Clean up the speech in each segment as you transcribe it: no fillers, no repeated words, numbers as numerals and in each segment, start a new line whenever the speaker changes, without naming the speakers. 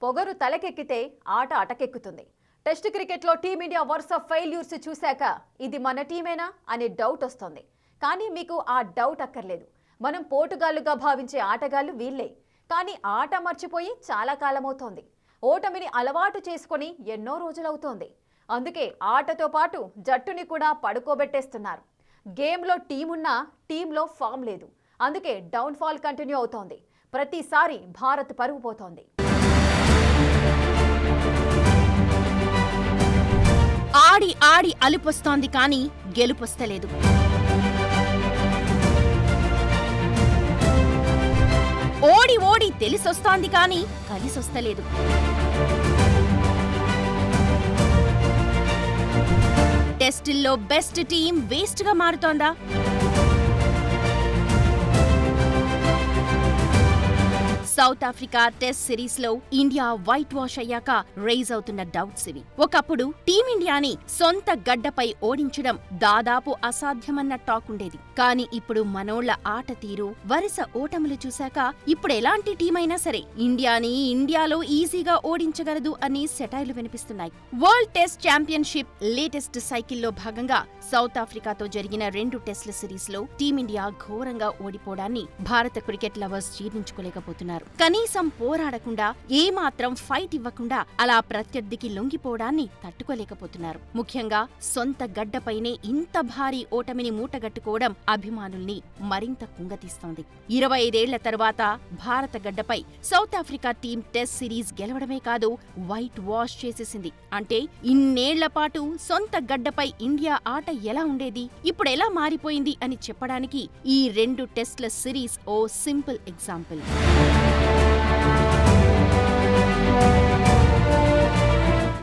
పొగరు తలకెక్కితే ఆట అటకెక్కుతుంది. టెస్ట్ క్రికెట్లో టీమిండియా వరుస ఫెయిల్యూర్స్ చూశాక ఇది మన టీమేనా అనే డౌట్ వస్తుంది. కానీ మీకు ఆ డౌట్ అక్కర్లేదు. మనం పోటుగాళ్లుగా భావించే ఆటగాళ్లు వీళ్ళే. కానీ ఆట మర్చిపోయి చాలా కాలమవుతోంది. ఓటమిని అలవాటు చేసుకొని ఎన్నో రోజులవుతోంది. అందుకే ఆటతో పాటు జట్టుని కూడా పడుకోబెట్టేస్తున్నారు. గేమ్లో టీమున్నా టీంలో ఫామ్ లేదు. అందుకే డౌన్ఫాల్ కంటిన్యూ అవుతోంది. ప్రతిసారి భారత్ పరుగు పోతోంది.
ఆడి ఆడి అలుపొస్తోంది కానీ గెలుపొస్తలేదు. ఓడి ఓడి తెలిసొస్తోంది కానీ కలిసొస్తలేదు. టెస్టుల్లో బెస్ట్ టీం వేస్ట్గా మారుతోందా? సౌత్ ఆఫ్రికా టెస్ట్ సిరీస్ లో ఇండియా వైట్ వాష్ అయ్యాక రైజ్ అవుతున్న డౌట్స్ ఇవి. ఒకప్పుడు టీమిండియాని సొంత గడ్డపై ఓడించడం దాదాపు అసాధ్యమన్న టాక్ ఉండేది. కానీ ఇప్పుడు మనోళ్ల ఆట తీరు, వరుస ఓటములు చూశాక ఇప్పుడు ఎలాంటి టీమైనా సరే ఇండియాని ఇండియాలో ఈజీగా ఓడించగలదు అని సెటైర్లు వినిపిస్తున్నాయి. వరల్డ్ టెస్ట్ ఛాంపియన్షిప్ లేటెస్ట్ సైకిల్లో భాగంగా సౌత్ ఆఫ్రికాతో జరిగిన 2 టెస్టుల సిరీస్ లో టీమిండియా ఘోరంగా ఓడిపోవడాన్ని భారత క్రికెట్ లవర్స్ జీర్ణించుకోలేకపోతున్నారు. కనీసం పోరాడకుండా, ఏమాత్రం ఫైట్ ఇవ్వకుండా అలా ప్రత్యర్థికి లొంగిపోవడాన్ని తట్టుకోలేకపోతున్నారు. ముఖ్యంగా సొంత గడ్డపైనే ఇంత భారీ ఓటమిని మూటగట్టుకోవడం అభిమానుల్ని మరింత కుంగతీస్తోంది. 25 ఏళ్ల తర్వాత భారత గడ్డపై South Africa team test series గెలవడమే కాదు, వైట్ వాష్ చేసేసింది. అంటే ఇన్నేళ్ల పాటు సొంత గడ్డపై ఇండియా ఆట ఎలా ఉండేది, ఇప్పుడెలా మారిపోయింది అని చెప్పడానికి ఈ 2 టెస్ట్ల సిరీస్ ఓ సింపుల్ ఎగ్జాంపుల్.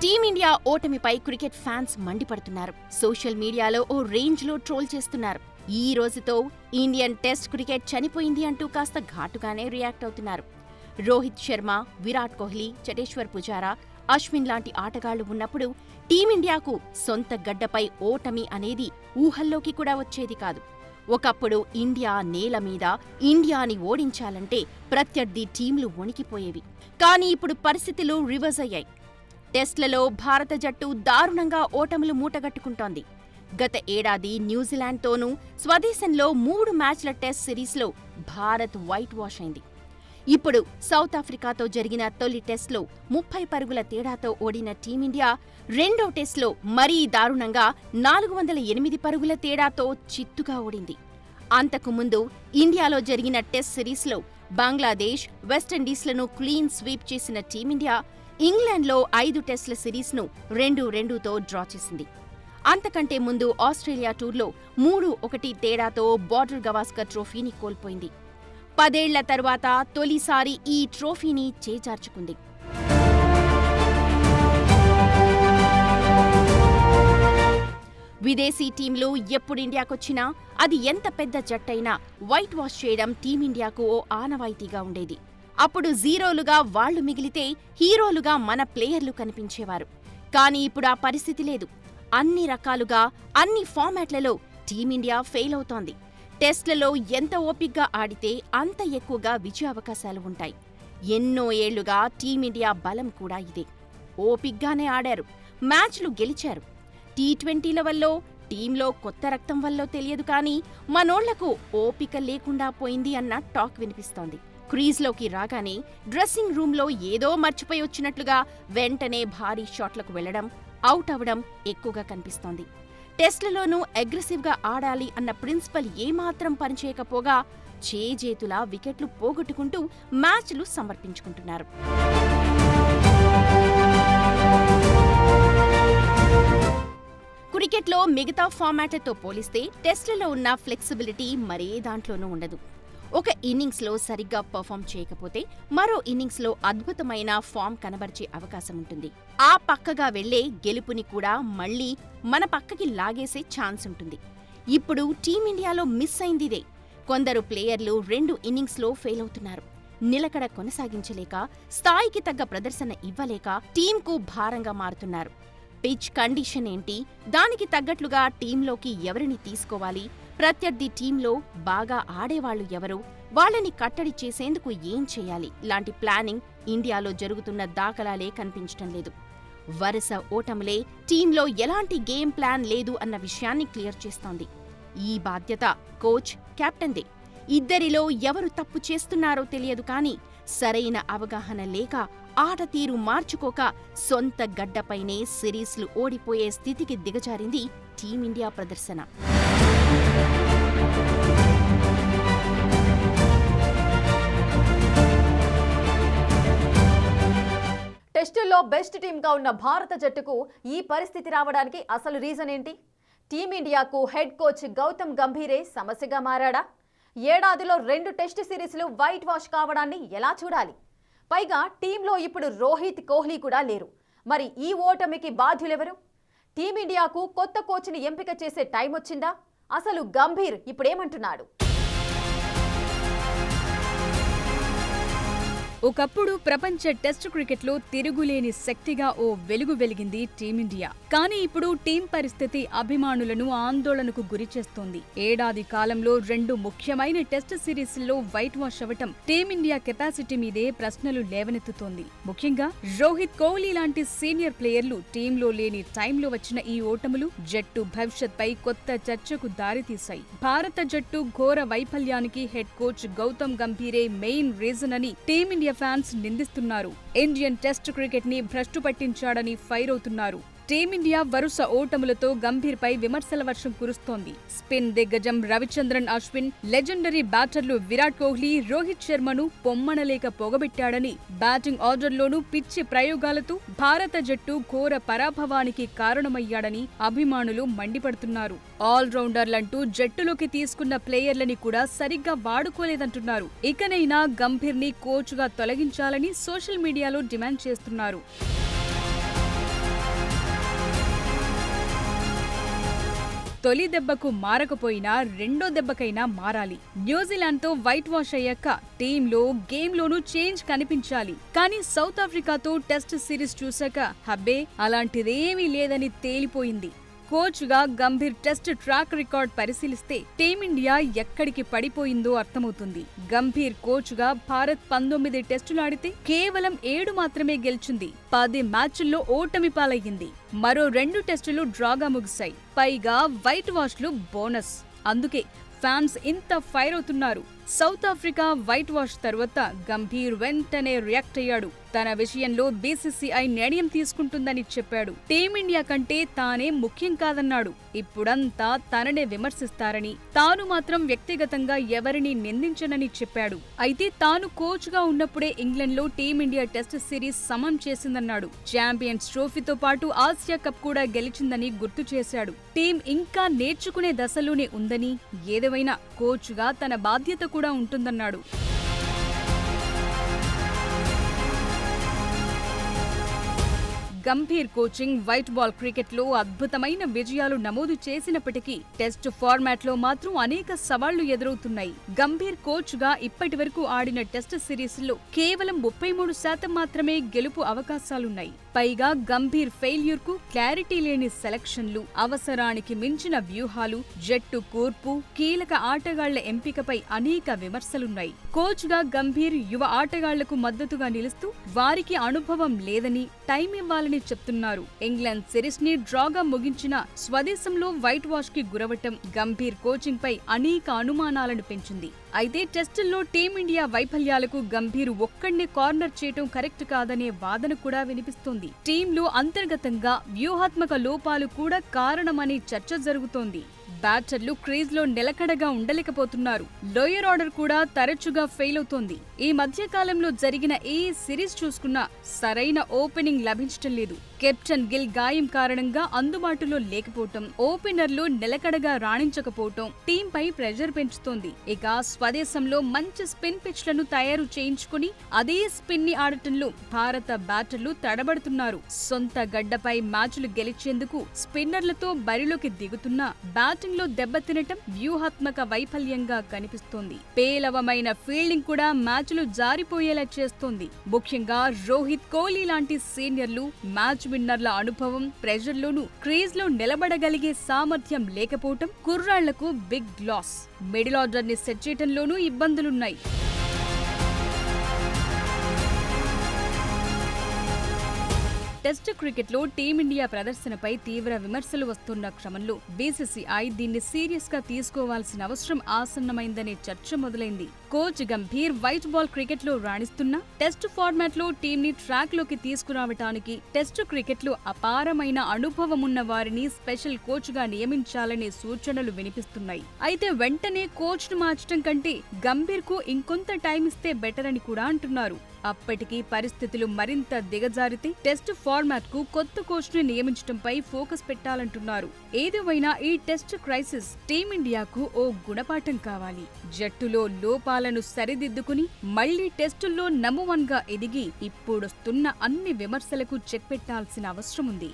టీమిండియా ఓటమిపై క్రికెట్ ఫ్యాన్స్ మండిపడుతున్నారు. సోషల్ మీడియాలో ఓ రేంజ్లో ట్రోల్ చేస్తున్నారు. ఈ రోజుతో ఇండియన్ టెస్ట్ క్రికెట్ చనిపోయింది అంటూ కాస్త ఘాటుగానే రియాక్ట్ అవుతున్నారు. రోహిత్ శర్మ, విరాట్ కోహ్లీ, చటేశ్వర్ పుజారా, అశ్విన్ లాంటి ఆటగాళ్లు ఉన్నప్పుడు టీమిండియాకు సొంత గడ్డపై ఓటమి అనేది ఊహల్లోకి కూడా వచ్చేది కాదు. ఒకప్పుడు ఇండియా నేల మీద ఇండియాని ఓడించాలంటే ప్రత్యర్థి టీంలు వణికిపోయేవి. కానీ ఇప్పుడు పరిస్థితులు రివర్స్ అయ్యాయి. టెస్ట్లలో భారత జట్టు దారుణంగా ఓటములు మూటగట్టుకుంటోంది. గత ఏడాది న్యూజిలాండ్తోనూ స్వదేశంలో 3 మ్యాచ్ల టెస్ట్ సిరీస్లో భారత్ వైట్ వాష్ అయింది. ఇప్పుడు సౌత్ ఆఫ్రికాతో జరిగిన తొలి టెస్ట్లో 30 పరుగుల తేడాతో ఓడిన టీమిండియా రెండో టెస్ట్లో మరీ దారుణంగా 408 పరుగుల తేడాతో చిత్తుగా ఓడింది. అంతకుముందు ఇండియాలో జరిగిన టెస్ట్ సిరీస్లో బంగ్లాదేశ్, వెస్టిండీస్లను క్లీన్ స్వీప్ చేసిన టీమిండియా ఇంగ్లాండ్లో 5 టెస్టుల సిరీస్ను 2-2తో డ్రా చేసింది. అంతకంటే ముందు ఆస్ట్రేలియా టూర్లో 3-1 తేడాతో బార్డర్ గవాస్కర్ ట్రోఫీని కోల్పోయింది. 10 ఏళ్ల తర్వాత తొలిసారి ఈ ట్రోఫీని చేజార్చుకుంది. విదేశీ టీంలు ఎప్పుడు ఇండియాకొచ్చినా అది ఎంత పెద్ద జట్టైనా వైట్ వాష్ చేయడం టీమిండియాకు ఓ ఆనవాయితీగా ఉండేది. అప్పుడు జీరోలుగా వాళ్లు మిగిలితే హీరోలుగా మన ప్లేయర్లు కనిపించేవారు. కానీ ఇప్పుడు ఆ పరిస్థితి లేదు. అన్ని రకాలుగా, అన్ని ఫార్మాట్లలో టీమిండియా ఫెయిల్ అవుతోంది. టెస్ట్లలో ఎంత ఓపిగ్గా ఆడితే అంత ఎక్కువగా విజయావకాశాలు ఉంటాయి. ఎన్నో ఏళ్లుగా టీమిండియా బలం కూడా ఇదే. ఓపిగ్గానే ఆడారు, మ్యాచ్లు గెలిచారు. టీ20ల వల్లో, టీంలో కొత్త రక్తం వల్లో తెలియదు కానీ మనోళ్లకు ఓపిక లేకుండా పోయింది అన్న టాక్ వినిపిస్తోంది. క్రీజ్లోకి రాగానే డ్రెస్సింగ్ రూంలో ఏదో మర్చిపోయి వచ్చినట్లుగా వెంటనే భారీ షాట్లకు వెళ్లడం, అవుట్ అవడం ఎక్కువగా కనిపిస్తోంది. టెస్ట్లలోనూ అగ్రెసివ్గా ఆడాలి అన్న ప్రిన్సిపల్ ఏమాత్రం పనిచేయకపోగా చేజేతులా వికెట్లు పోగొట్టుకుంటూ మ్యాచ్లు సమర్పించుకుంటున్నారు. క్రికెట్లో మిగతా ఫార్మాట్లతో పోలిస్తే టెస్ట్లలో ఉన్న ఫ్లెక్సిబిలిటీ మరే దాంట్లోనూ ఉండదు. ఒక ఇన్నింగ్స్లో సరిగ్గా పర్ఫామ్ చేయకపోతే మరో ఇన్నింగ్స్లో అద్భుతమైన ఫామ్ కనబరిచే అవకాశం ఉంటుంది. ఆ పక్కగా వెళ్లే గెలుపుని కూడా మళ్లీ మన పక్కకి లాగేసే ఛాన్స్ ఉంటుంది. ఇప్పుడు టీమిండియాలో మిస్ అయిందిదే. కొందరు ప్లేయర్లు 2 ఇన్నింగ్స్లో ఫెయిల్ అవుతున్నారు. నిలకడ కొనసాగించలేక, స్థాయికి తగ్గ ప్రదర్శన ఇవ్వలేక టీంకు భారంగా మారుతున్నారు. పిచ్ కండిషన్ ఏంటి, దానికి తగ్గట్లుగా టీంలోకి ఎవరిని తీసుకోవాలి, ప్రత్యర్థి టీంలో బాగా ఆడేవాళ్లు ఎవరు, వాళ్ళని కట్టడి చేసేందుకు ఏం చేయాలి లాంటి ప్లానింగ్ ఇండియాలో జరుగుతున్న దాఖలాలే కనిపించటం లేదు. వరుస ఓటములే టీంలో ఎలాంటి గేమ్ ప్లాన్ లేదు అన్న విషయాన్ని క్లియర్ చేస్తోంది. ఈ బాధ్యత కోచ్, కెప్టెన్దే. ఇద్దరిలో ఎవరు తప్పు చేస్తున్నారో తెలియదు కానీ సరైన అవగాహన లేక, ఆట తీరు మార్చుకోక సొంత గడ్డపైనే సిరీస్లు ఓడిపోయే స్థితికి దిగజారింది టీమిండియా ప్రదర్శన.
టెస్టుల్లో బెస్ట్ టీమ్గా ఉన్న భారత జట్టుకు ఈ పరిస్థితి రావడానికి అసలు రీజన్ ఏంటి? టీమిండియాకు హెడ్ కోచ్ గౌతమ్ గంభీరే సమస్యగా మారాడా? ఏడాదిలో 2 టెస్ట్ సిరీస్లు వైట్ వాష్ కావడాన్ని ఎలా చూడాలి? పైగా టీంలో ఇప్పుడు రోహిత్, కోహ్లీ కూడా లేరు. మరి ఈ ఓటమికి బాధ్యులెవరు? టీమిండియాకు కొత్త కోచ్ని ఎంపిక చేసే టైం వచ్చిందా? అసలు గంభీర్ ఇప్పుడేమంటున్నాడు?
ఒకప్పుడు ప్రపంచ టెస్ట్ క్రికెట్లో తిరుగులేని శక్తిగా ఓ వెలుగు వెలిగింది టీమిండియా. కానీ ఇప్పుడు టీం పరిస్థితి అభిమానులను ఆందోళనకు గురిచేస్తోంది. ఏడాది కాలంలో 2 ముఖ్యమైన టెస్ట్ సిరీస్ల్లో వైట్ వాష్ అవ్వటం టీమిండియా కెపాసిటీ మీదే ప్రశ్నలు లేవనెత్తుతోంది. ముఖ్యంగా రోహిత్, కోహ్లీ లాంటి సీనియర్ ప్లేయర్లు టీంలో లేని టైంలో వచ్చిన ఈ ఓటములు జట్టు భవిష్యత్పై కొత్త చర్చకు దారితీశాయి. భారత జట్టు ఘోర వైఫల్యానికి హెడ్ కోచ్ గౌతమ్ గంభీరే మెయిన్ రీజన్ అని టీమిండియా ఫ్యాన్స్ నిందిస్తున్నారు. ఇండియన్ టెస్ట్ క్రికెట్ ని భ్రష్టు పట్టించాడని ఫైర్ అవుతున్నారు. టీమిండియా వరుస ఓటములతో గంభీర్ పై విమర్శల వర్షం కురుస్తోంది. స్పిన్ దిగ్గజం రవిచంద్రన్ అశ్విన్, లెజెండరీ బ్యాటర్లు విరాట్ కోహ్లీ, రోహిత్ శర్మను పొమ్మనలేక పొగబెట్టాడని, బ్యాటింగ్ ఆర్డర్లోనూ పిచ్చి ప్రయోగాలతో భారత జట్టు ఘోర పరాభవానికి కారణమయ్యాడని అభిమానులు మండిపడుతున్నారు. ఆల్రౌండర్లంటూ జట్టులోకి తీసుకున్న ప్లేయర్లని కూడా సరిగ్గా వాడుకోలేదంటున్నారు. ఇకనైనా గంభీర్ ని కోచ్ గా తొలగించాలని సోషల్ మీడియాలో డిమాండ్ చేస్తున్నారు. తొలి దెబ్బకు మారకపోయినా రెండో దెబ్బకైనా మారాలి. న్యూజిలాండ్తో వైట్ వాష్ అయ్యాక టీంలో, గేమ్లోనూ చేంజ్ కనిపించాలి. కానీ సౌత్ ఆఫ్రికాతో టెస్ట్ సిరీస్ చూశాక హబ్బే అలాంటిదేమీ లేదని తేలిపోయింది. కోచ్గా గంభీర్ టెస్ట్ ట్రాక్ రికార్డ్ పరిశీలిస్తే టీమిండియా ఎక్కడికి పడిపోయిందో అర్థమవుతుంది. గంభీర్ కోచ్గా భారత్ 19 టెస్టులాడితే కేవలం 7 మాత్రమే గెలిచింది. 10 మ్యాచ్ల్లో ఓటమి పాలయ్యింది. మరో 2 టెస్టులు డ్రాగా ముగిశాయి. పైగా వైట్ వాష్లు బోనస్. అందుకే ఫ్యాన్స్ ఇంత ఫైర్ అవుతున్నారు. సౌత్ ఆఫ్రికా వైట్ వాష్ తర్వాత గంభీర్ వెంటనే రియాక్ట్ అయ్యాడు. తన విషయంలో బీసీసీఐ నిర్ణయం తీసుకుంటుందని చెప్పాడు. టీమిండియా కంటే తానే ముఖ్యం కాదన్నాడు. ఇప్పుడంతా తననే విమర్శిస్తారని, తాను మాత్రం వ్యక్తిగతంగా ఎవరిని నిందించనని చెప్పాడు. అయితే తాను కోచ్గా ఉన్నప్పుడే ఇంగ్లండ్లో టీమిండియా టెస్ట్ సిరీస్ సమం చేసిందన్నాడు. ఛాంపియన్స్ ట్రోఫీతో పాటు ఆసియా కప్ కూడా గెలిచిందని గుర్తు చేశాడు. టీం ఇంకా నేర్చుకునే దశలోనే ఉందని, ఏదేమైనా కోచ్గా తన బాధ్యత కూడా ఉంటుందన్నాడు. గంభీర్ కోచింగ్ వైట్ బాల్ క్రికెట్లో అద్భుతమైన విజయాలు నమోదు చేసినప్పటికీ టెస్ట్ ఫార్మాట్లో మాత్రం అనేక సవాళ్లు ఎదురవుతున్నాయి. గంభీర్ కోచ్గా ఇప్పటివరకు ఆడిన టెస్ట్ సిరీస్లో కేవలం 33% మాత్రమే గెలుపు అవకాశాలున్నాయి. పైగా గంభీర్ ఫెయిల్యూర్ కు క్లారిటీ లేని సెలక్షన్లు, అవసరానికి మించిన వ్యూహాలు, జట్టు కూర్పు, కీలక ఆటగాళ్ల ఎంపికపై అనేక విమర్శలున్నాయి. కోచ్గా గంభీర్ యువ ఆటగాళ్లకు మద్దతుగా నిలుస్తూ వారికి అనుభవం లేదని, టైం ఇవ్వాలని చెప్తున్నారు. ఇంగ్లాండ్ సిరీస్ ని డ్రాగా ముగించిన స్వదేశంలో వైట్ వాష్ కి గురవటం గంభీర్ కోచింగ్ పై అనేక అనుమానాలను పెంచింది. అయితే టెస్టుల్లో టీమిండియా వైఫల్యాలకు గంభీర్ ఒక్కడినే కార్నర్ చేయటం కరెక్ట్ కాదనే వాదన కూడా వినిపిస్తోంది. టీంలో అంతర్గతంగా వ్యూహాత్మక లోపాలు కూడా కారణమనే చర్చ జరుగుతోంది. బ్యాటర్లు క్రీజ్లో నిలకడగా ఉండలేకపోతున్నారు. లోయర్ ఆర్డర్ కూడా తరచుగా ఫెయిల్ అవుతోంది. ఈ మధ్య కాలంలో జరిగిన ఏ సిరీస్ చూసుకున్నా సరైన ఓపెనింగ్ లభించటం లేదు. కెప్టెన్ గిల్ గాయం కారణంగా అందుబాటులో లేకపోవటం, ఓపెనర్లు నిలకడగా రాణించకపోవటం టీంపై ప్రెషర్ పెంచుతోంది. ఇక స్వదేశంలో మంచి స్పిన్ పిచ్లను తయారు చేయించుకుని అదే స్పిన్ ని ఆడటంలో భారత బ్యాటర్లు తడబడుతున్నారు. సొంత గడ్డపై మ్యాచ్లు గెలిచేందుకు స్పిన్నర్లతో బరిలోకి దిగుతున్నా బ్యాటింగ్ లో దెబ్బతినటం వ్యూహాత్మక వైఫల్యంగా కనిపిస్తోంది. పేలవమైన ఫీల్డింగ్ కూడా మ్యాచ్లు జారిపోయేలా చేస్తోంది. ముఖ్యంగా రోహిత్, కోహ్లీ లాంటి సీనియర్లు మ్యాచ్ విన్నర్ల అనుభవం, ప్రెషర్లోనూ క్రీజ్ లో నిలబడగలిగే సామర్థ్యం లేకపోవటం కుర్రాళ్లకు బిగ్ లాస్. మిడిల్ ఆర్డర్ ని సెట్ చేయటంలోనూ ఇబ్బందులున్నాయి. టెస్ట్ క్రికెట్లో టీమిండియా ప్రదర్శనపై తీవ్ర విమర్శలు వస్తున్న క్రమంలో బీసీసీఐ దీన్ని సీరియస్ గా తీసుకోవాల్సిన అవసరం ఆసన్నమైందనే చర్చ మొదలైంది. కోచ్ గంభీర్ వైట్ బాల్ క్రికెట్లో రాణిస్తున్నా టెస్ట్ ఫార్మాట్ లో టీంని ట్రాక్ లోకి తీసుకురావటానికి టెస్ట్ క్రికెట్లో అపారమైన అనుభవమున్న వారిని స్పెషల్ కోచ్ గా నియమించాలనే సూచనలు వినిపిస్తున్నాయి. అయితే వెంటనే కోచ్ ను మార్చడం కంటే గంభీర్ కు ఇంకొంత టైం ఇస్తే బెటర్ అని కూడా అంటున్నారు. అప్పటికి పరిస్థితులు మరింత దిగజారితే టెస్ట్ ఫార్మాట్ కు కొత్త కోచ్ ని నియమించడంపై ఫోకస్ పెట్టాలంటున్నారు. ఏదేమైనా ఈ టెస్ట్ క్రైసిస్ టీమిండియాకు ఓ గుణపాఠం కావాలి. జట్టులో లోపాలను సరిదిద్దుకుని మళ్లీ టెస్టుల్లో నంబర్ 1 గా ఎదిగి ఇప్పుడొస్తున్న అన్ని విమర్శలకు చెక్ పెట్టాల్సిన అవసరం ఉంది.